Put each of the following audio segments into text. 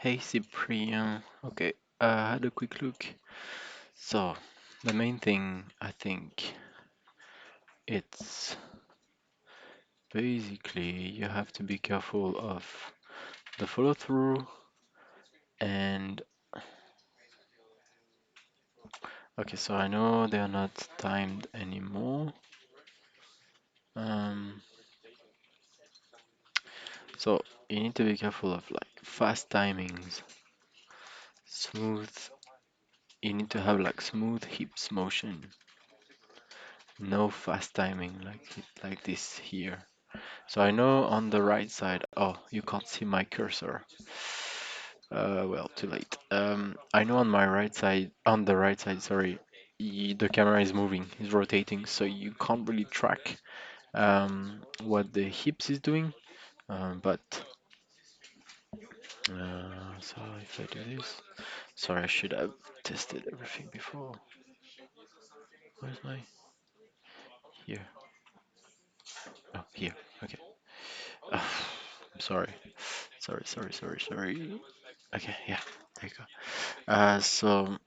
Hey Cyprien. Okay, I had a quick look. So, the main thing I think it's basically you have to be careful of the follow through and okay, so I know they're not timed anymore. Um, so you need to be careful of like fast timings, smooth. You need to have like smooth hips motion, no fast timing like this here. So I know on the right side, oh, you can't see my cursor. Well, too late. I know on the right side, sorry, the camera is moving, is rotating, so you can't really track what the hips is doing. But so if I do this, sorry, I should have tested everything before. Where's my here? Oh, here. Okay. I'm sorry. Sorry. Okay, yeah, there you go. So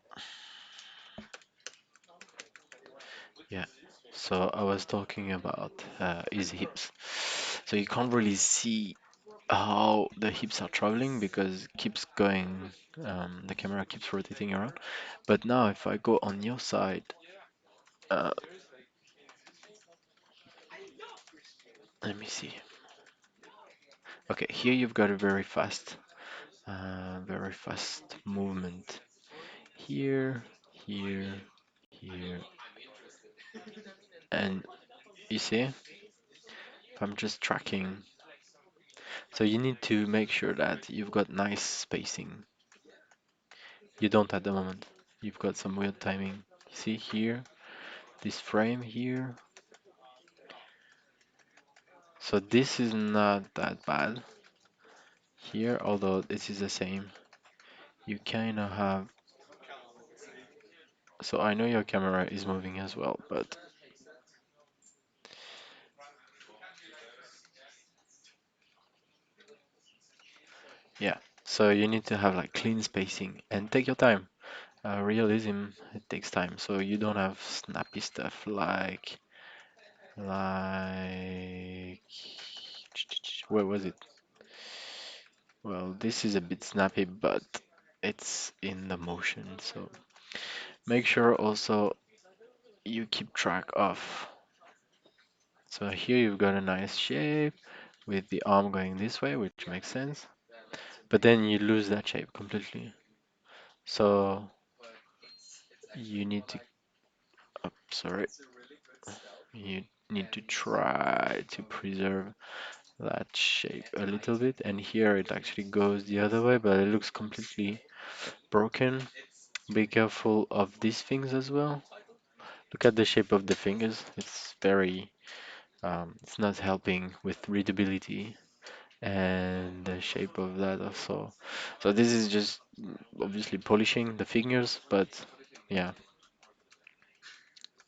yeah, so I was talking about his hips. So you can't really see how the hips are traveling because it keeps going, the camera keeps rotating around. But now if I go on your side, uh, let me see. Okay, here you've got a very fast movement. Here, here, here, and you see, if I'm just tracking, so you need to make sure that you've got nice spacing. You don't at the moment. You've got some weird timing. See here, this frame here. So this is not that bad here, although this is the same. You kind of have. So I know your camera is moving as well, but yeah. So you need to have like clean spacing and take your time. Realism, it takes time, so you don't have snappy stuff like where was it? Well, this is a bit snappy, but it's in the motion, so make sure also you keep track of. So here you've got a nice shape with the arm going this way, which makes sense, but then you lose that shape completely. So you need to, oh, sorry, you need to try to preserve that shape a little bit. And here it actually goes the other way, but it looks completely broken. Be careful of these things as well. Look at the shape of the fingers. It's very, it's not helping with readability and the shape of that also. So this is just obviously polishing the fingers, but yeah,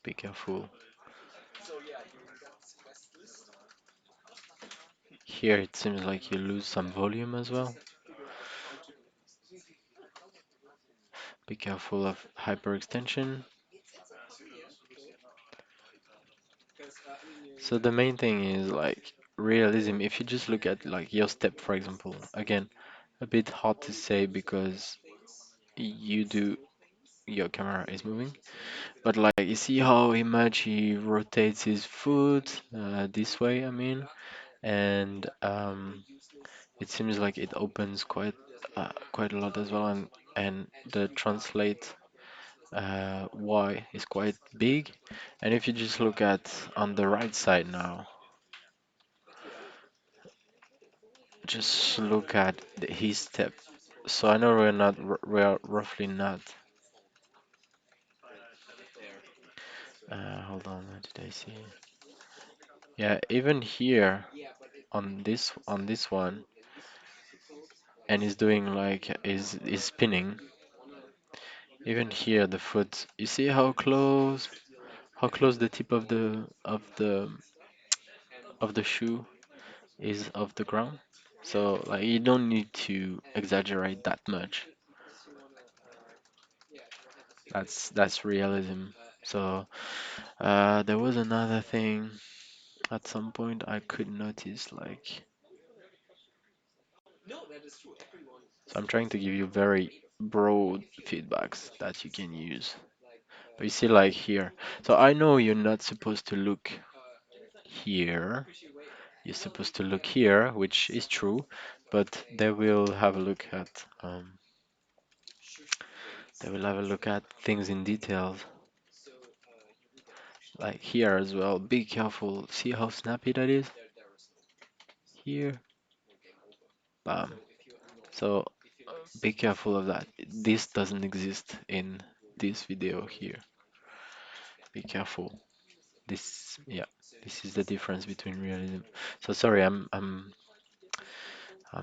be careful. Here it seems like you lose some volume as well. Be careful of hyperextension. So the main thing is like realism. If you just look at like your step, for example, again, a bit hard to say because you do your camera is moving, but like you see how much he rotates his foot this way, I mean, and it seems like it opens quite a lot as well, and the translate Y is quite big. And if you just look at on the right side now, just look at his step. So I know we are roughly not. Hold on, what did I see? Yeah, even here on this one, and he's doing like is spinning. Even here, the foot. You see how close the tip of the shoe is of the ground? So like you don't need to exaggerate that much. That's realism. So there was another thing at some point I could notice like so I'm trying to give you very broad feedbacks that you can use. But you see like here. So I know you're not supposed to look here. You're supposed to look here, which is true, but they will have a look at things in detail, like here as well. Be careful. See how snappy that is? Here, bam. So be careful of that. This doesn't exist in this video here. Be careful. This, yeah, this is the difference between realism. So sorry, I'm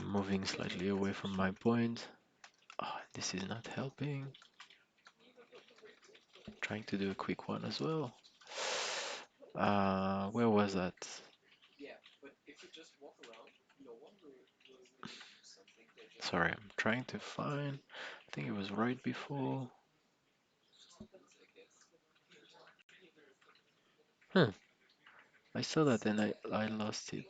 moving slightly away from my point. Oh, this is not helping. Trying to do a quick one as well. Where was that? Sorry, I'm trying to find. I think it was right before. Huh. I saw that and I lost it.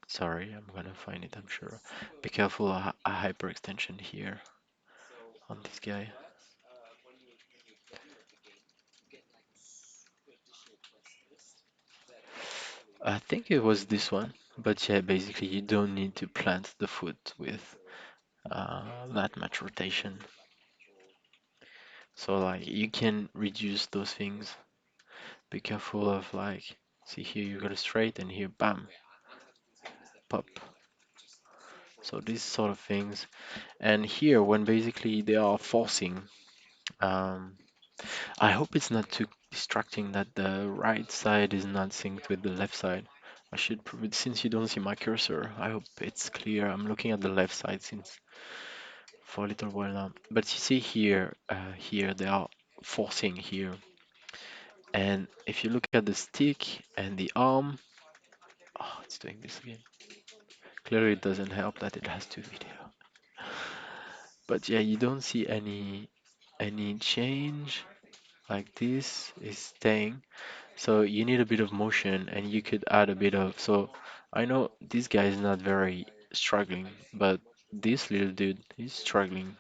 Sorry, I'm gonna find it, I'm sure. Be careful, a hyperextension here on this guy. I think it was this one, but yeah, basically you don't need to plant the foot with that much rotation. So like you can reduce those things. Be careful of like, see here you got a straight and here bam, pop. So these sort of things. And here when basically they are forcing, um, I hope it's not too distracting that the right side is not synced with the left side. I should, since you don't see my cursor, I hope it's clear. I'm looking at the left side since for a little while now. But you see here, here they are forcing here. And if you look at the stick and the arm, oh, it's doing this again. Clearly it doesn't help that it has two video. But yeah, you don't see any change. Like this is staying. So you need a bit of motion and you could add a bit of, so I know this guy is not very struggling, but this little dude is struggling.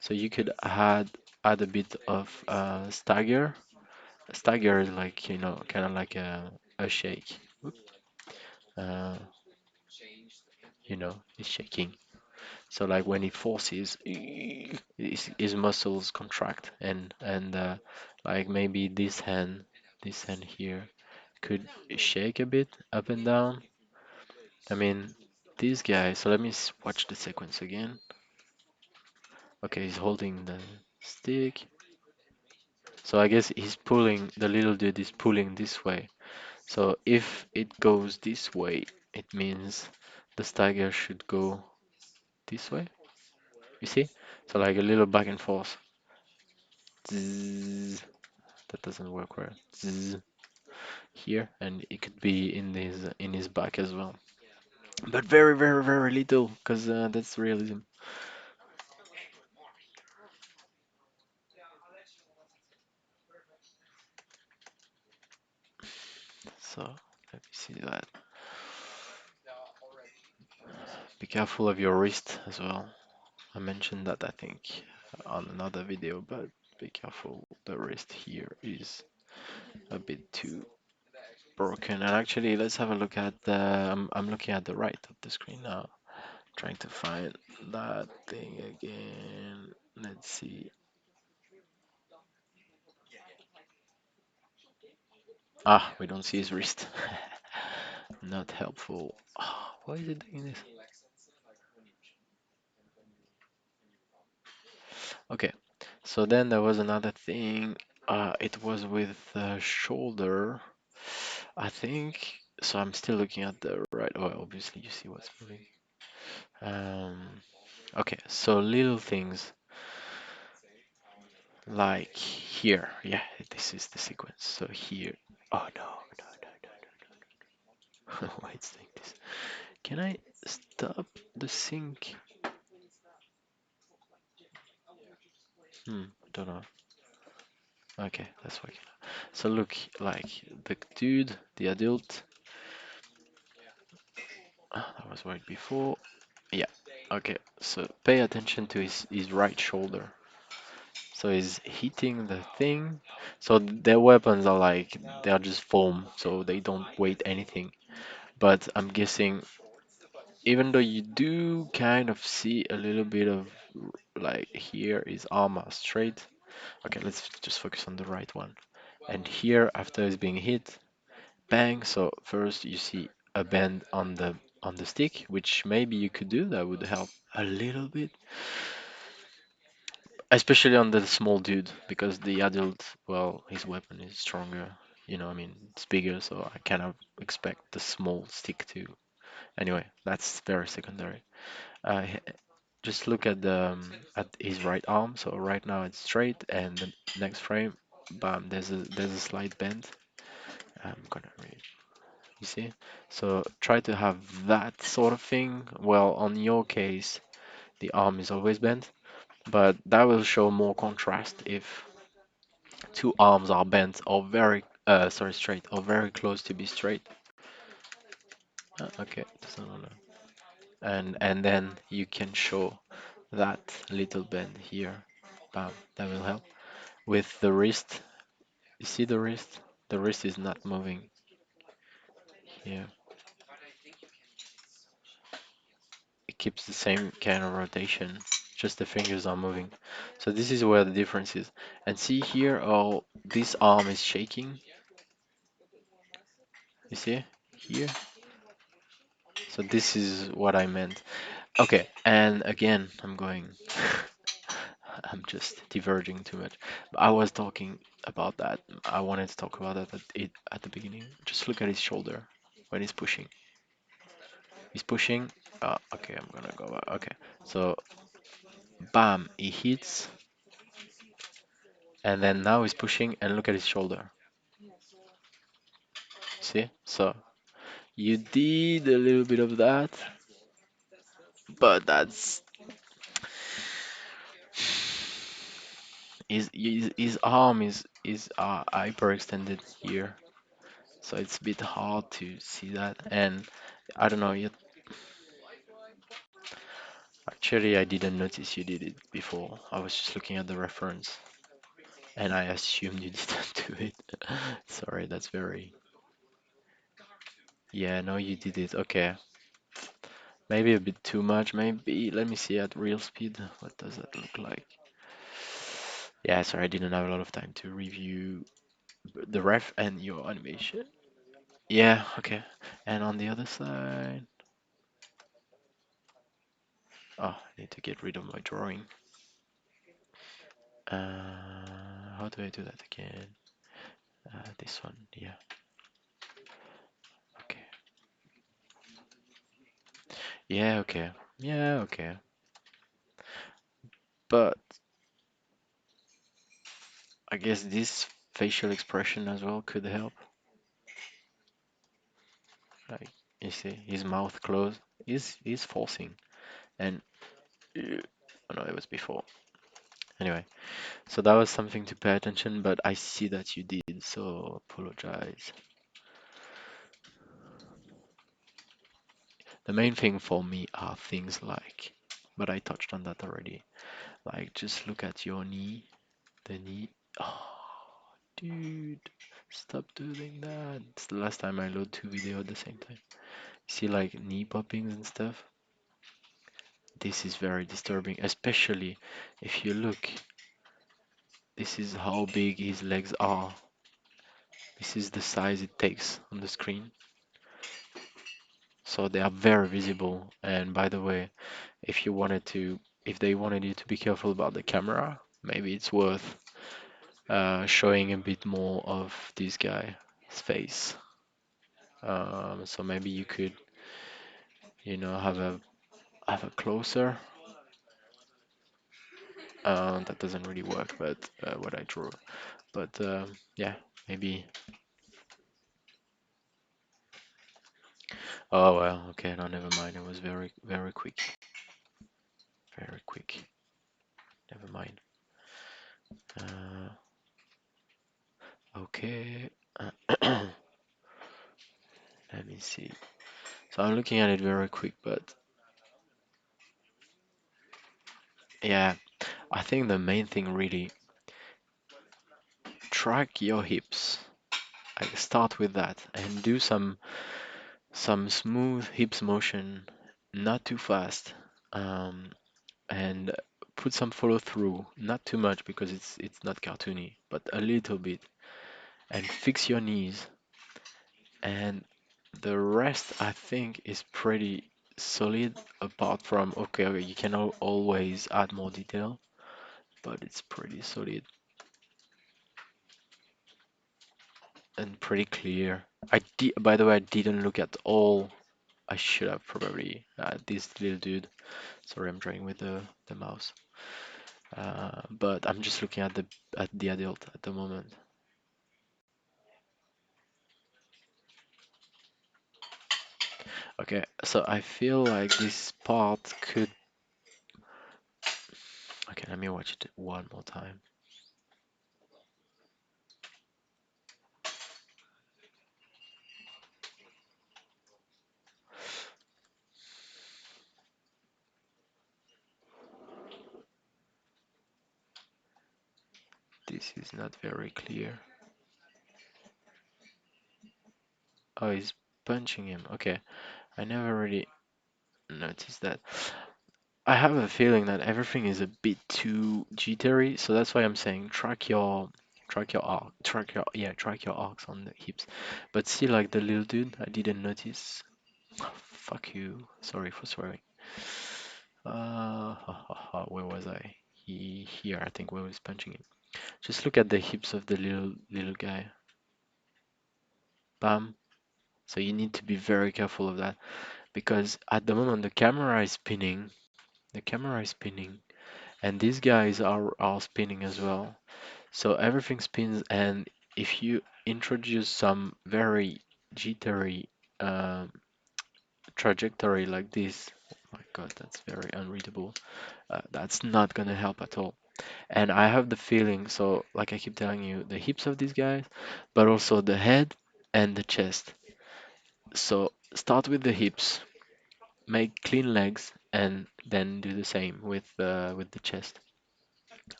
So you could add a bit of stagger. Stagger is like, you know, kind of like a shake. Whoop. Uh, you know, it's shaking. So like when he forces, his muscles contract and like maybe this hand here could shake a bit up and down. I mean, this guy. So let me watch the sequence again. Okay, he's holding the stick. So I guess he's pulling. The little dude is pulling this way. So if it goes this way, it means the stagger should go this way. You see? So like a little back and forth. Zzz. That doesn't work well. Zzz. Here, and it could be in his back as well. But very, very, very little, because that's realism. So let me see that. Be careful of your wrist as well. I mentioned that I think on another video, but be careful. The wrist here is a bit too broken. And actually, let's have a look at the. I'm looking at the right of the screen now, trying to find that thing again. Let's see. Ah, we don't see his wrist. Not helpful. Ah, why is it doing this? Okay, so then there was another thing. It was with the shoulder. I think. So I'm still looking at the right. Oh, obviously you see what's moving. Um, okay, so little things. like here. Yeah, this is the sequence. So here. Oh no, no, no, no. Why it's doing this? Can I stop the sync? Don't know. Okay, that's working. So look, like the dude, the adult. That was right before. Yeah. Okay. So pay attention to his right shoulder. So he's hitting the thing. So their weapons are like they are just foam, so they don't weigh anything. But I'm guessing even though you do kind of see a little bit of like here his arm are straight. Okay, let's just focus on the right one. And here after it's being hit, bang. So first you see a bend on the stick, which maybe you could do. That would help a little bit, especially on the small dude, because the adult, well, his weapon is stronger. You know, I mean, it's bigger, so I cannot expect the small stick to. Anyway, that's very secondary. H- just look at his right arm. So right now it's straight, and the next frame, bam, there's a slight bend. I'm gonna read. You see? So try to have that sort of thing. Well, on your case, the arm is always bent, but that will show more contrast if two arms are bent or very, sorry, straight or very close to be straight. Okay, doesn't wanna. And then you can show that little bend here. Bam, that will help. With the wrist, you see the wrist? The wrist is not moving here. It keeps the same kind of rotation, just the fingers are moving. So this is where the difference is. And see here, oh, this arm is shaking. You see here? So this is what I meant. Okay, and again, I'm going. I'm just diverging too much. But I was talking about that. I wanted to talk about that at the beginning. Just look at his shoulder when he's pushing. He's pushing. Okay, I'm gonna go back. Okay, so bam, he hits, and then now he's pushing, and look at his shoulder. See? So you did a little bit of that, but that's his arm is hyperextended here, so it's a bit hard to see that. And I don't know yet. Actually, I didn't notice you did it before. I was just looking at the reference, and I assumed you didn't do it. Sorry, that's very. Yeah, no, you did it. Okay. Maybe a bit too much, maybe. Let me see at real speed. What does that look like? Yeah, sorry, I didn't have a lot of time to review the ref and your animation. Yeah, okay. And on the other side. Oh, I need to get rid of my drawing. How do I do that again? This one, yeah. Okay. Yeah, okay. Yeah, okay. But I guess this facial expression as well could help. Like, you see, his mouth closed. He's forcing. And oh no, it was before. Anyway, so that was something to pay attention, but I see that you did, so apologize. The main thing for me are things like, but I touched on that already. Like, just look at your knee, the knee. Oh, dude, stop doing that. It's the last time I load two videos at the same time. See, like knee poppings and stuff. This is very disturbing, especially if you look. This is how big his legs are. This is the size it takes on the screen. So they are very visible. And by the way, if you wanted to, if they wanted you to be careful about the camera, maybe it's worth showing a bit more of this guy's face. So maybe you could, have a closer. That doesn't really work, but what I draw. But yeah, maybe. Oh well, okay, no, never mind. It was very, very quick. Very quick. Never mind. Uh, okay. Let me see. So I'm looking at it very quick, but yeah, I think the main thing really track your hips. Like start with that and do some smooth hips motion, not too fast, um, and put some follow through, not too much because it's not cartoony, but a little bit, and fix your knees. And the rest, I think, is pretty solid. Apart from okay, you can always add more detail, but it's pretty solid and pretty clear. By the way, I didn't look at all. I should have probably this little dude. Sorry, I'm drawing with the mouse. But I'm just looking at the adult at the moment. Okay, so I feel like this part could. Okay, let me watch it one more time. This is not very clear. Oh, he's punching him. Okay, I never really noticed that. I have a feeling that everything is a bit too jittery, so that's why I'm saying track your arcs on the hips. But see, like the little dude, I didn't notice. Fuck you. Sorry for swearing. Where was I? Here, I think, where was punching him. Just look at the hips of the little guy. Bam. So you need to be very careful of that because at the moment the camera is spinning. The camera is spinning, and these guys are spinning as well. So everything spins, and if you introduce some very jittery um, trajectory like this, oh my God, that's very unreadable. That's not gonna help at all. And I have the feeling, so like I keep telling you, the hips of these guys, but also the head and the chest. So start with the hips, make clean legs, and then do the same with the chest.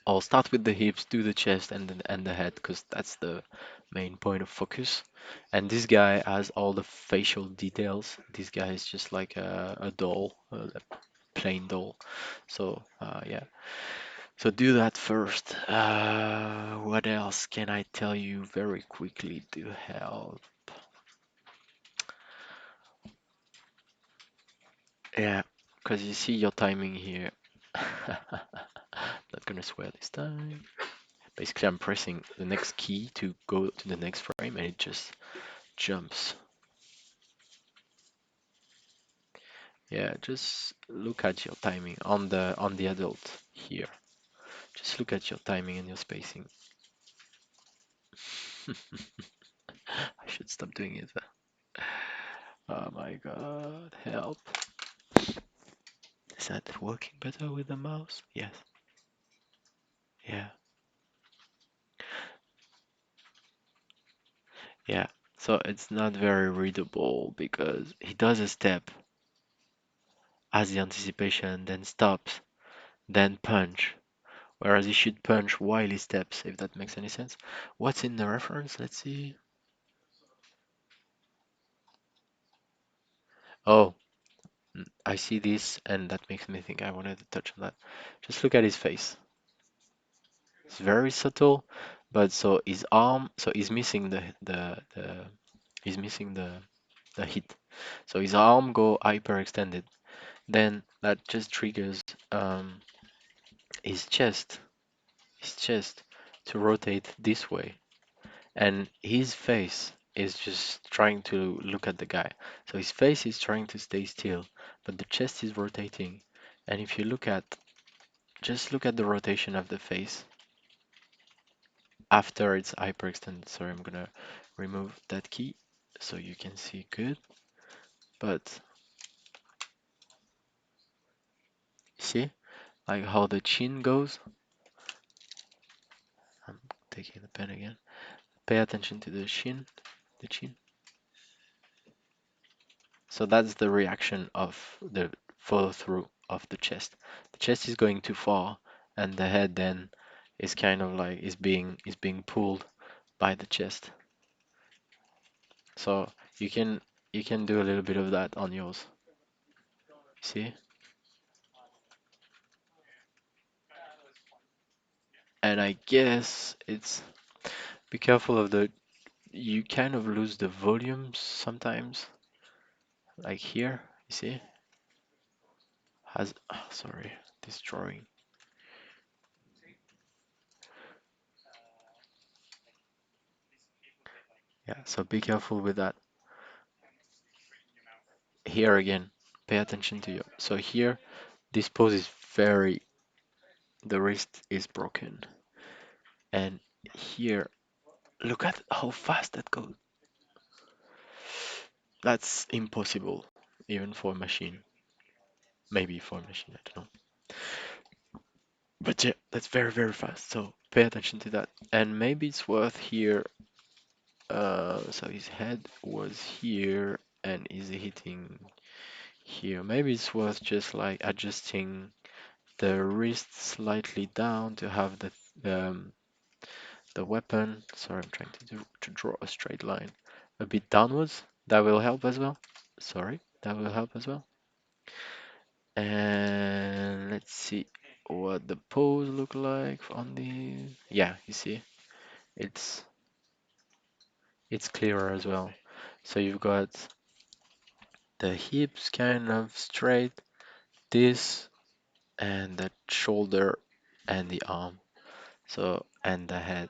Or start with the hips, do the chest and the head, because that's the main point of focus. And this guy has all the facial details. This guy is just like a doll, a plain doll. So yeah. So do that first. What else can I tell you very quickly to help? Yeah, because you see your timing here. Not gonna swear this time. Basically, I'm pressing the next key to go to the next frame and it just jumps. Yeah, just look at your timing on the adult here. Just look at your timing and your spacing. I should stop doing it. Oh my god, help. Is that working better with the mouse? Yes. Yeah. Yeah. So it's not very readable because he does a step, has the anticipation, then stops, then punch. Whereas he should punch while he steps, if that makes any sense. What's in the reference? Let's see. Oh, I see this, and that makes me think I wanted to touch on that. Just look at his face. It's very subtle, but so his arm, so he's missing he's missing the hit. So his arm go hyperextended. Then that just triggers um, his chest, his chest to rotate this way, and his face is just trying to look at the guy. So his face is trying to stay still, but the chest is rotating. And if you look at just look at the rotation of the face after it's hyperextended. Sorry, I'm gonna remove that key so you can see good. But see, like how the chin goes. I'm taking the pen again. Pay attention to the chin, the chin. So that's the reaction of the follow through of the chest. The chest is going too far, and the head then is kind of like is being pulled by the chest. So you can do a little bit of that on yours. See? And I guess it's be careful of the you kind of lose the volume sometimes. Like here, you see? Has sorry, this drawing. Yeah, so be careful with that. Here again, pay attention to you. So here, this pose is very, the wrist is broken. And here, look at how fast that goes. That's impossible, even for a machine. Maybe for a machine, I don't know. But yeah, that's very, very fast. So pay attention to that. And maybe it's worth here. So his head was here and is hitting here. Maybe it's worth just like adjusting the wrist slightly down to have the weapon. Sorry, I'm trying to draw a straight line a bit downwards. That will help as well. Sorry, that will help as well. And let's see what the pose look like on the. Yeah, you see, it's it's clearer as well. So you've got the hips kind of straight, this and the shoulder and the arm. So and the head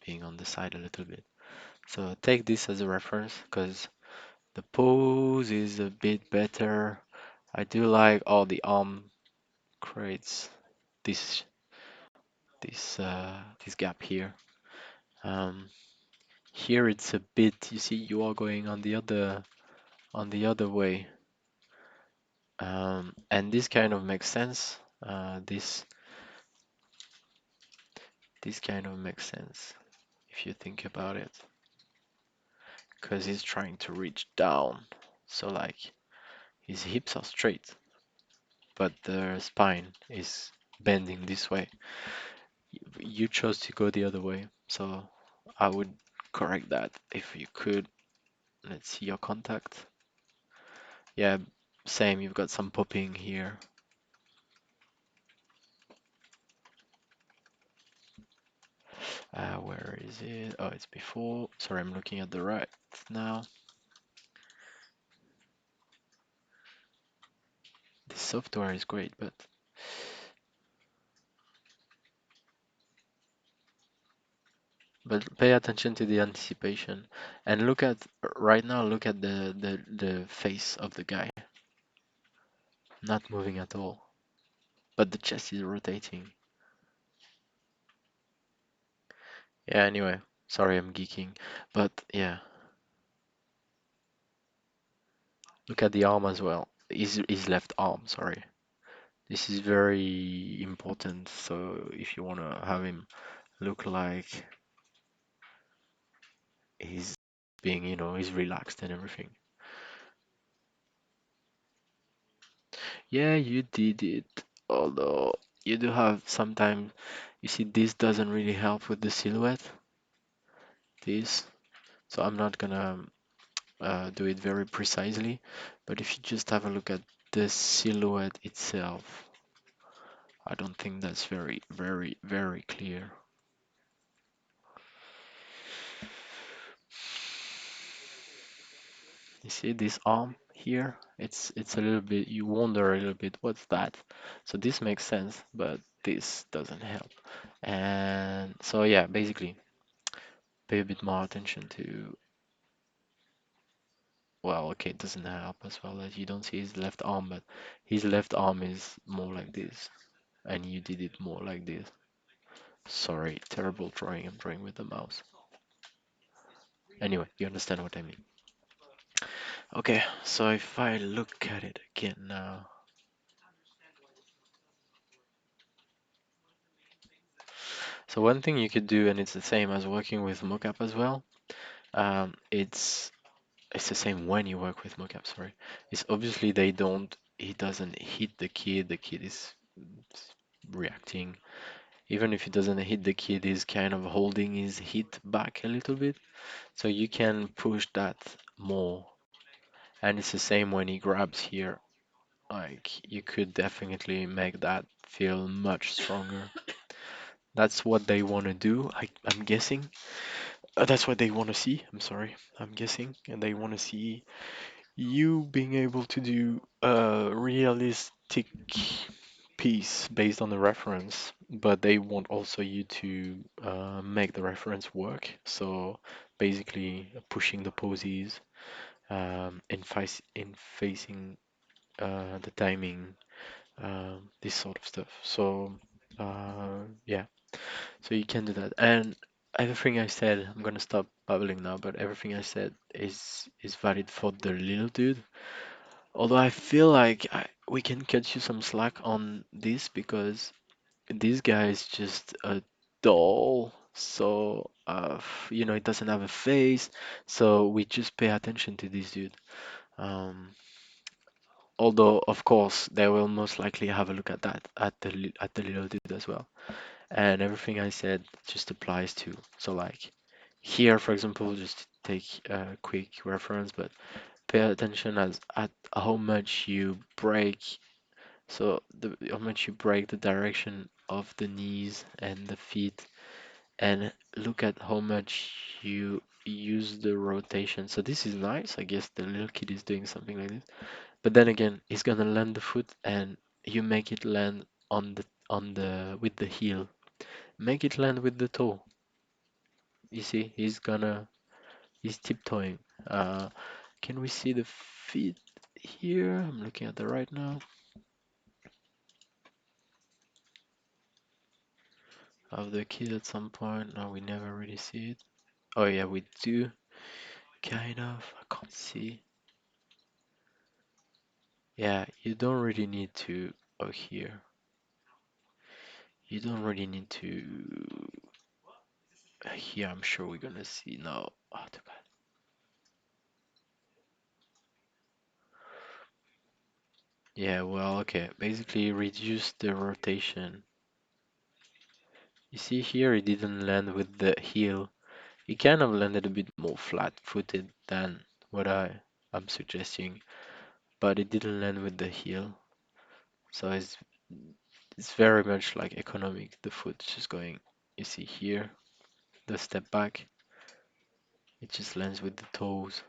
being on the side a little bit. So take this as a reference because the pose is a bit better. I do like all the arm creates this this gap here. Um, Here it's a bit, you see, you are going on the other way. And this kind of makes sense. This kind of makes sense if you think about it, because he's trying to reach down. So like his hips are straight, but the spine is bending this way. You chose to go the other way, so I would correct that if you could. Let's see your contact. Yeah, same, you've got some popping here. Where is it? Oh, it's before. Sorry, I'm looking at the right now. This software is great, but pay attention to the anticipation and look at right now. Look at the face of the guy, not moving at all, but the chest is rotating. Yeah. Anyway, sorry, I'm geeking, but yeah, look at the arm as well. His left arm. Sorry. This is very important. So if you want to have him look like he's being, he's relaxed and everything. Yeah, you did it. Although you do have sometimes, you see, this doesn't really help with the silhouette. This, so I'm not gonna do it very precisely. But if you just have a look at the silhouette itself, I don't think that's very, very, very clear. You see this arm here? It's a little bit, you wonder a little bit, what's that? So this makes sense, but this doesn't help. And so yeah, basically pay a bit more attention to well, okay, it doesn't help as well that you don't see his left arm, but his left arm is more like this, and you did it more like this. Sorry, terrible drawing. I'm drawing with the mouse. Anyway, you understand what I mean. Okay, so if I look at it again now, so one thing you could do, and it's the same as working with mocap as well. It's the same when you work with mocap. Sorry, it's obviously they don't. He doesn't hit the kid. The kid is reacting. Even if he doesn't hit the kid, he's kind of holding his hit back a little bit. So you can push that more. And it's the same when he grabs here. Like you could definitely make that feel much stronger. That's what they want to do, I'm guessing. That's what they want to see. I'm sorry, I'm guessing. And they want to see you being able to do a realistic piece based on the reference, but they want also you to make the reference work. So basically, pushing the poses, in facing the timing, this sort of stuff. So yeah, so you can do that. And everything I said, I'm gonna stop babbling now, but everything I said is valid for the little dude. Although I feel like we can cut you some slack on this because this guy is just a doll. So it doesn't have a face. So we just pay attention to this dude. Um, Although of course they will most likely have a look at that at the little dude as well. And everything I said just applies to. So like here, for example, just to take a quick reference, but pay attention as at how much you break. So how much you break the direction of the knees and the feet, and look at how much you use the rotation. So this is nice. I guess the little kid is doing something like this. But then again, he's gonna land the foot, and you make it land on the with the heel. Make it land with the toe. You see, he's tiptoeing. Uh, can we see the feet here? I'm looking at the right now of the kid at some point. No, we never really see it. Oh yeah, we do. Kind of. I can't see. Yeah, you don't really need to. Oh, here. You don't really need to. Here, I'm sure we're gonna see now. Oh, too bad. Yeah, well, okay. Basically, reduce the rotation. You see here, it didn't land with the heel. He kind of landed a bit more flat-footed than what I'm suggesting, but it didn't land with the heel. So it's very much like economic. The foot just going. You see here, the step back. It just lands with the toes.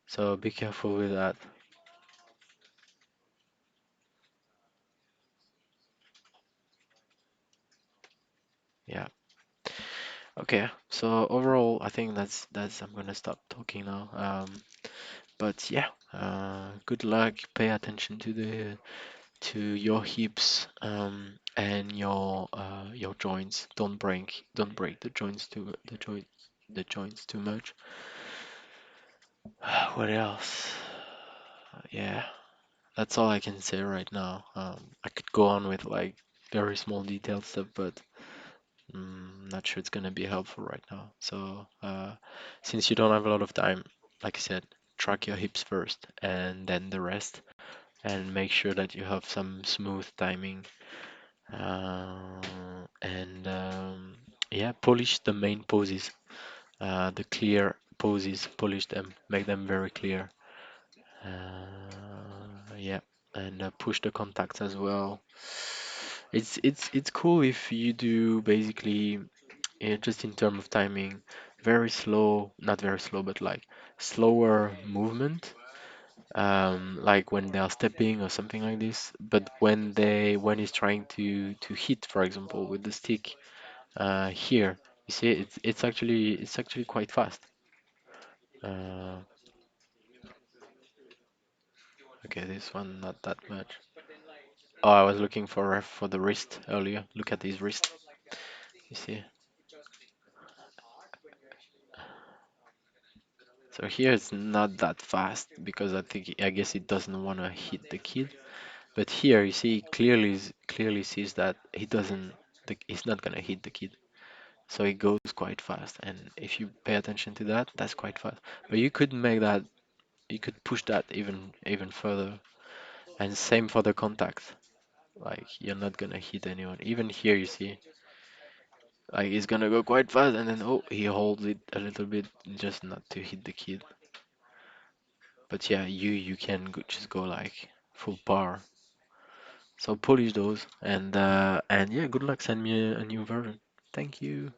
So be careful with that. Yeah. Okay. So overall, I think that's I'm gonna stop talking now. But yeah. Good luck. Pay attention to your hips and your joints. Don't break the joints too much. What else? Yeah, that's all I can say right now. I could go on with like very small detailed stuff, but not sure it's gonna be helpful right now. So since you don't have a lot of time, like I said, track your hips first and then the rest, and make sure that you have some smooth timing. And yeah, polish the main poses, the clear poses, polish them, make them very clear. Yeah, and push the contacts as well. It's cool if you do basically just in terms of timing, very slow, not very slow, but like slower movement, like when they are stepping or something like this. But when he's trying to hit, for example, with the stick, here, you see it's actually quite fast. Uh, okay, this one not that much. Oh, I was looking for the wrist earlier. Look at his wrist. You see? So here it's not that fast because I guess it doesn't want to hit the kid. But here you see clearly sees that he's not gonna hit the kid. So it goes quite fast. And if you pay attention to that, that's quite fast. But you could push that even further. And same for the contact. Like you're not gonna hit anyone. Even here you see, like he's gonna go quite fast, and then oh, he holds it a little bit just not to hit the kid. But yeah, you can just go like full power. So polish those, and yeah, good luck. Send me a new version. Thank you.